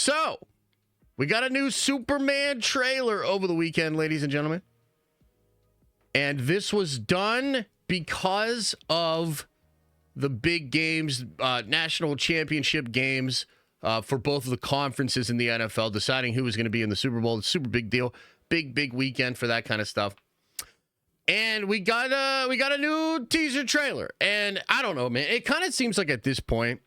So, we got a new Superman trailer over the weekend, ladies and gentlemen. And this was done because of the big games, national championship games for both of the conferences in the NFL, deciding who was going to be in the Super Bowl. It's a super big deal. Big weekend for that kind of stuff. And we got a new teaser trailer. And I don't know, man. It kind of seems like at this point,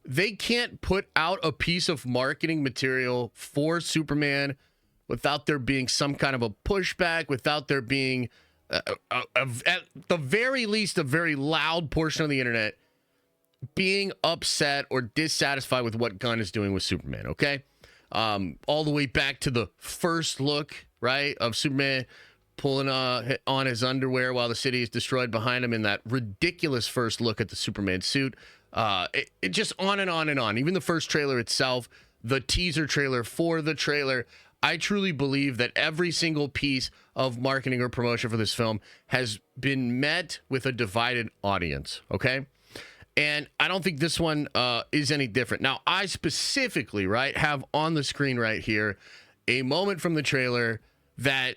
they can't put out a piece of marketing material for Superman without there being some kind of a pushback, without there being, at the very least, a very loud portion of the internet being upset or dissatisfied with what Gunn is doing with Superman, okay? All the way back to the first look, right, of Superman pulling on his underwear while the city is destroyed behind him in that ridiculous first look at the Superman suit. It just on and on and on. Even the first trailer itself, the teaser trailer for the trailer, I truly believe that every single piece of marketing or promotion for this film has been met with a divided audience, okay? And I don't think this one is any different. Now, I specifically, right, have on the screen right here a moment from the trailer that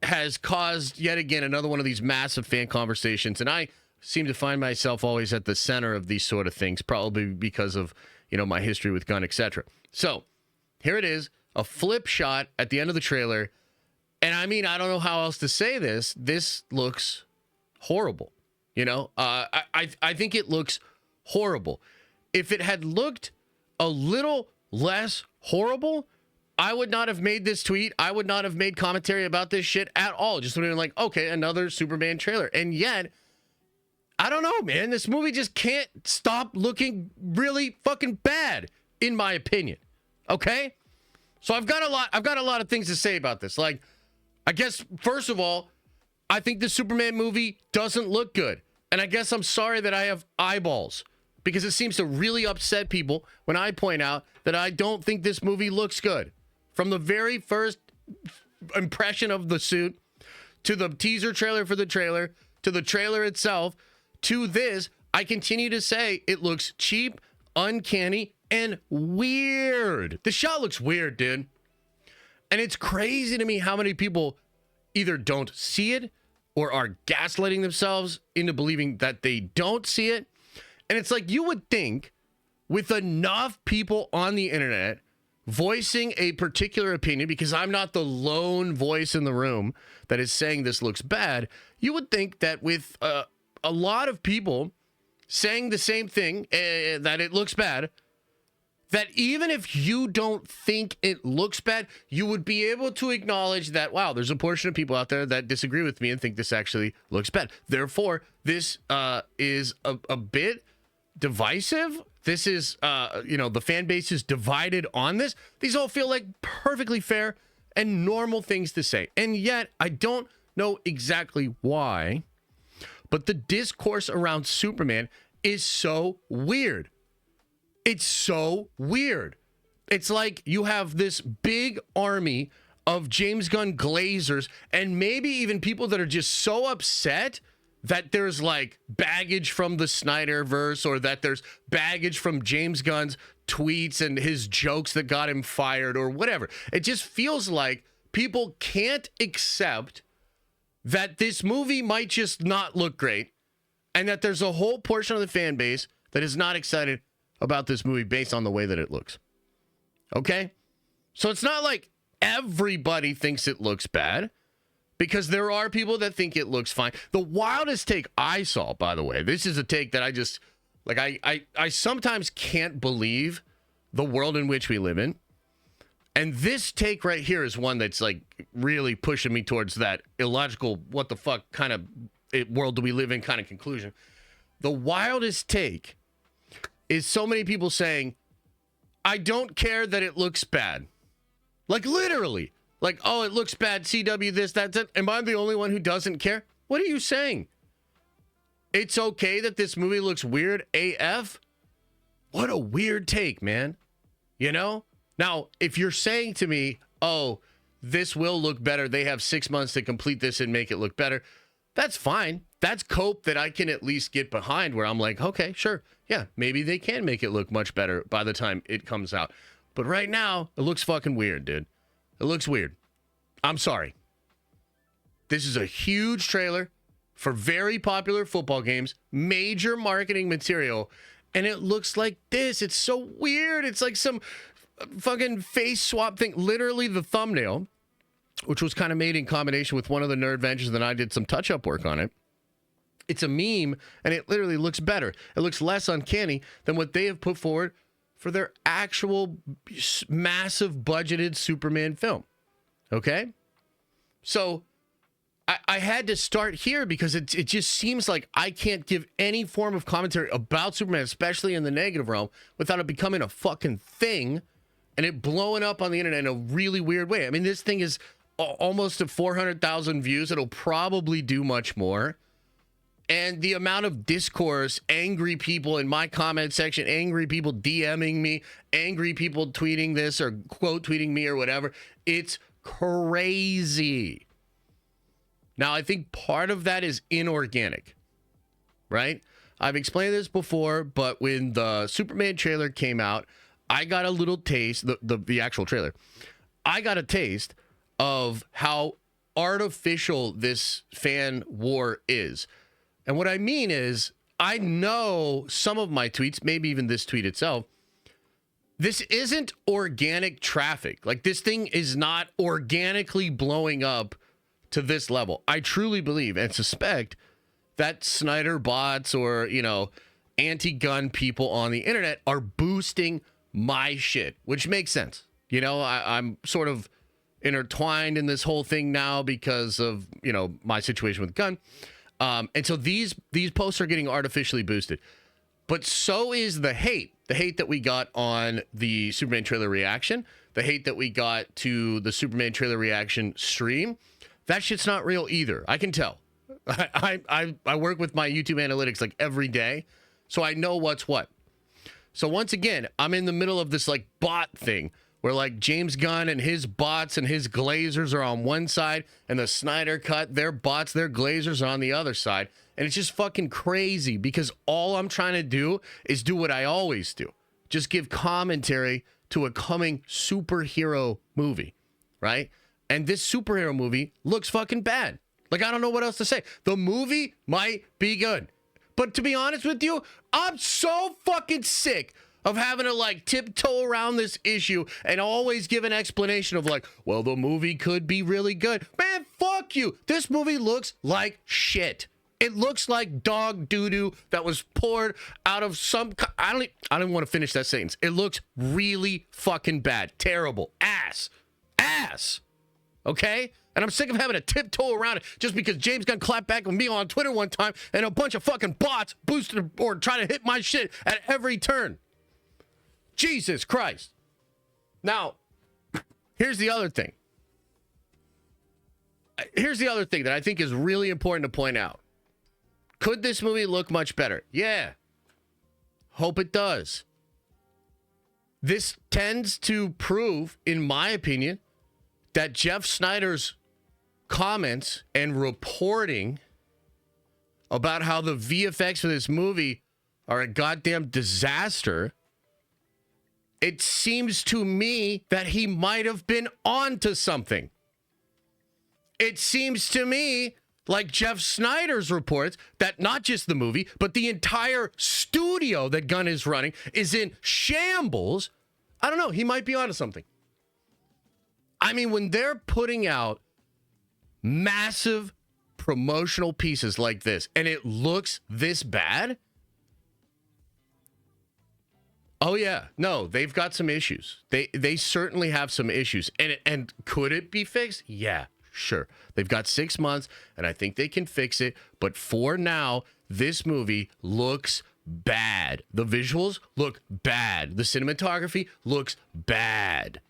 has caused yet again another one of these massive fan conversations. And I seem to find myself always at the center of these sort of things, probably because of, you know, my history with Gunn, etc. So here it is, a flip shot at the end of the trailer. And I mean, I don't know how else to say this. This looks horrible. You know, I think it looks horrible. If it had looked a little less horrible, I would not have made this tweet. I would not have made commentary about this shit at all. Just would have been like, okay, another Superman trailer. And yet, I don't know, man. This movie just can't stop looking really fucking bad, in my opinion. Okay? So I've got a lot of things to say about this. Like, I guess, first of all, I think the Superman movie doesn't look good. And I guess I'm sorry that I have eyeballs, because it seems to really upset people when I point out that I don't think this movie looks good. From the very first impression of the suit, to the teaser trailer for the trailer, to the trailer itself, to this, I continue to say it looks cheap, uncanny, and weird. The shot looks weird, dude. And it's crazy to me how many people either don't see it or are gaslighting themselves into believing that they don't see it. And it's like, you would think with enough people on the internet voicing a particular opinion, because I'm not the lone voice in the room that is saying this looks bad, you would think that with a lot of people saying the same thing, that it looks bad, that even if you don't think it looks bad, you would be able to acknowledge that, wow, there's a portion of people out there that disagree with me and think this actually looks bad. Therefore, this is a bit divisive. This is, the fan base is divided on this. These all feel like perfectly fair and normal things to say. And yet, I don't know exactly why, but the discourse around Superman is so weird. It's so weird. It's like you have this big army of James Gunn glazers and maybe even people that are just so upset that there's like baggage from the Snyderverse, or that there's baggage from James Gunn's tweets and his jokes that got him fired or whatever. It just feels like people can't accept that this movie might just not look great, and that there's a whole portion of the fan base that is not excited about this movie based on the way that it looks. Okay? So it's not like everybody thinks it looks bad, because there are people that think it looks fine. The wildest take I saw, by the way, this is a take that I just, like, I sometimes can't believe the world in which we live in. And this take right here is one that's like really pushing me towards that illogical, what the fuck kind of world do we live in kind of conclusion. The wildest take is so many people saying, I don't care that it looks bad. Like, literally. Like, oh, it looks bad, CW this, that. Am I the only one who doesn't care? What are you saying? It's okay that this movie looks weird AF? What a weird take, man. You know? Now, if you're saying to me, oh, this will look better, they have 6 months to complete this and make it look better, that's fine. That's cope that I can at least get behind, where I'm like, okay, sure. Yeah, maybe they can make it look much better by the time it comes out. But right now, it looks fucking weird, dude. It looks weird. I'm sorry. This is a huge trailer for very popular football games, major marketing material, and it looks like this. It's so weird. It's like some fucking face swap thing. Literally the thumbnail, which was kind of made in combination with one of the Nerd Ventures, and I did some touch-up work on it. It's a meme, and it literally looks better. It looks less uncanny than what they have put forward for their actual massive budgeted Superman film. Okay? So I had to start here because it just seems like I can't give any form of commentary about Superman, especially in the negative realm, without it becoming a fucking thing and it blowing up on the internet in a really weird way. I mean, this thing is almost at 400,000 views. It'll probably do much more. And the amount of discourse, angry people in my comment section, angry people DMing me, angry people tweeting this or quote tweeting me or whatever, it's crazy. Now, I think part of that is inorganic, right? I've explained this before, but when the Superman trailer came out, I got a little taste, the actual trailer, I got a taste of how artificial this fan war is. And what I mean is, I know some of my tweets, maybe even this tweet itself, this isn't organic traffic. Like, this thing is not organically blowing up to this level. I truly believe and suspect that Snyder bots or, you know, anti-gun people on the internet are boosting my shit, which makes sense. You know, I'm sort of intertwined in this whole thing now because of, you know, my situation with gun. And so these posts are getting artificially boosted. But so is the hate that we got on the Superman trailer reaction, the hate that we got to the Superman trailer reaction stream. That shit's not real either. I can tell. I work with my YouTube analytics like every day, so I know what's what. So once again, I'm in the middle of this like bot thing where like James Gunn and his bots and his glazers are on one side and the Snyder Cut, their bots, their glazers are on the other side. And it's just fucking crazy because all I'm trying to do is do what I always do. Just give commentary to a coming superhero movie, right? And this superhero movie looks fucking bad. Like, I don't know what else to say. The movie might be good. But to be honest with you, I'm so fucking sick of having to like tiptoe around this issue and always give an explanation of like, well, the movie could be really good. Man, fuck you. This movie looks like shit. It looks like dog doo-doo that was poured out of some... I don't want to finish that sentence. It looks really fucking bad. Terrible. Ass. Okay? And I'm sick of having to tiptoe around it just because James Gunn clapped back with me on Twitter one time and a bunch of fucking bots boosted or try to hit my shit at every turn. Jesus Christ. Now, here's the other thing. Here's the other thing that I think is really important to point out. Could this movie look much better? Yeah. Hope it does. This tends to prove, in my opinion, that Jeff Snyder's comments and reporting about how the VFX for this movie are a goddamn disaster, it seems to me that he might have been onto something. It seems to me like Jeff Snyder's reports that not just the movie, but the entire studio that Gunn is running is in shambles. I don't know. He might be onto something. I mean, when they're putting out massive promotional pieces like this and it looks this bad, oh yeah, no, they've got some issues. They certainly have some issues. And could it be fixed? Yeah, sure. They've got 6 months and I think they can fix it. But for now, this movie looks bad. The visuals look bad. The cinematography looks bad.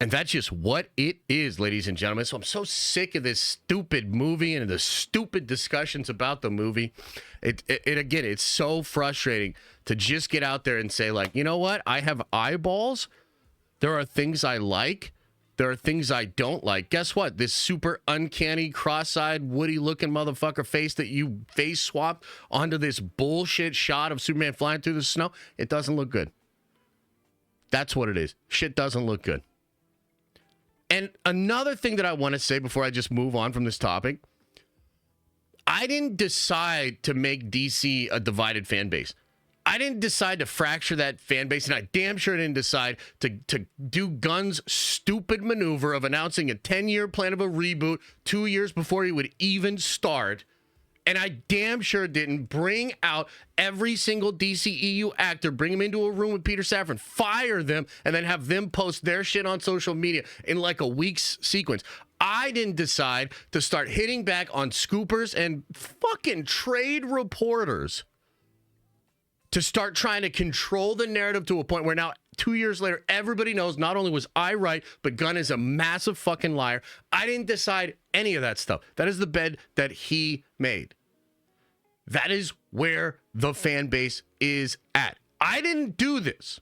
And that's just what it is, ladies and gentlemen. So I'm so sick of this stupid movie and the stupid discussions about the movie. It again, it's so frustrating to just get out there and say, like, you know what? I have eyeballs. There are things I like. There are things I don't like. Guess what? This super uncanny, cross-eyed, Woody-looking motherfucker face that you face swapped onto this bullshit shot of Superman flying through the snow, it doesn't look good. That's what it is. Shit doesn't look good. And another thing that I want to say before I just move on from this topic, I didn't decide to make DC a divided fan base. I didn't decide to fracture that fan base, and I damn sure didn't decide to do Gunn's stupid maneuver of announcing a 10-year plan of a reboot 2 years before he would even start. And I damn sure didn't bring out every single DCEU actor, bring them into a room with Peter Safran, fire them, and then have them post their shit on social media in like a week's sequence. I didn't decide to start hitting back on scoopers and fucking trade reporters to start trying to control the narrative to a point where now, 2 years later, everybody knows not only was I right, but Gunn is a massive fucking liar. I didn't decide any of that stuff. That is the bed that he made. That is where the fan base is at. I didn't do this.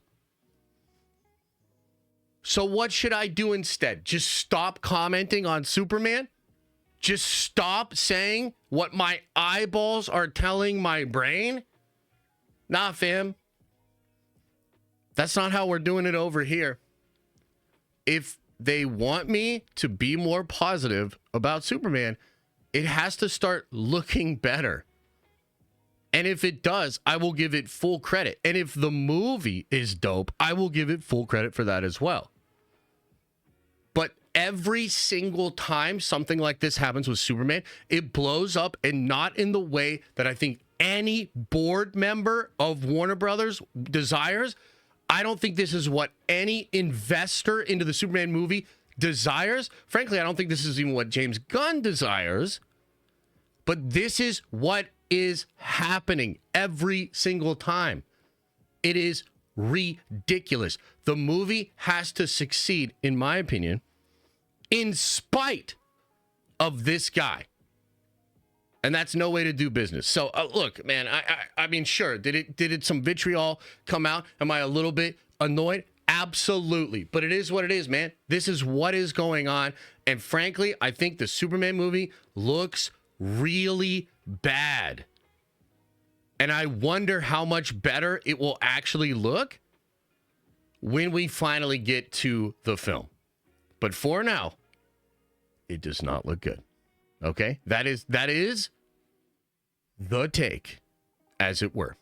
So what should I do instead? Just stop commenting on Superman? Just stop saying what my eyeballs are telling my brain? Nah, fam. That's not how we're doing it over here. If they want me to be more positive about Superman, it has to start looking better. And if it does, I will give it full credit. And if the movie is dope, I will give it full credit for that as well. But every single time something like this happens with Superman, it blows up, and not in the way that I think any board member of Warner Brothers desires. I don't think this is what any investor into the Superman movie desires. Frankly, I don't think this is even what James Gunn desires. But this is what is happening every single time. It is ridiculous. The movie has to succeed, in my opinion, in spite of this guy. And that's no way to do business. So, look, man, I mean, sure, did it some vitriol come out? Am I a little bit annoyed? Absolutely. But it is what it is, man. This is what is going on. And frankly, I think the Superman movie looks really bad. And I wonder how much better it will actually look when we finally get to the film. But for now, it does not look good. Okay? That is the take, as it were.